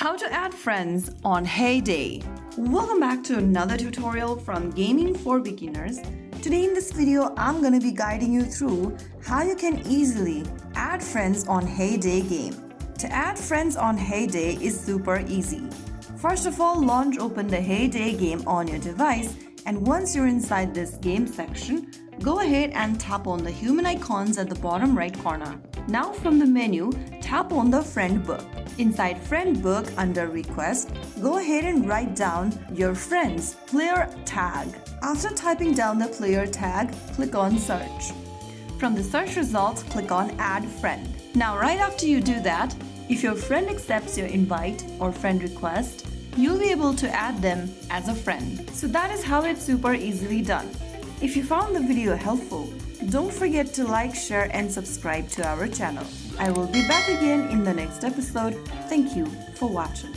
How to add friends on Hey Day. Welcome back to another tutorial from Gaming for Beginners. Today in this video, I'm going to be guiding you through how you can easily add friends on Hey Day game. To add friends on Hey Day is super easy. First of all, launch open the Hey Day game on your device, and once you're inside this game section, go ahead and tap on the human icons at the bottom right corner. Now from the menu, tap on the friend book. Inside friend book under request, go ahead and write down your friend's player tag. After typing down the player tag, click on search. From the search results, click on add friend. Now right after you do that, if your friend accepts your invite or friend request, you'll be able to add them as a friend. So that is how it's super easily done. If you found the video helpful, don't forget to like, share and subscribe to our channel. I will be back again in the next episode. Thank you for watching.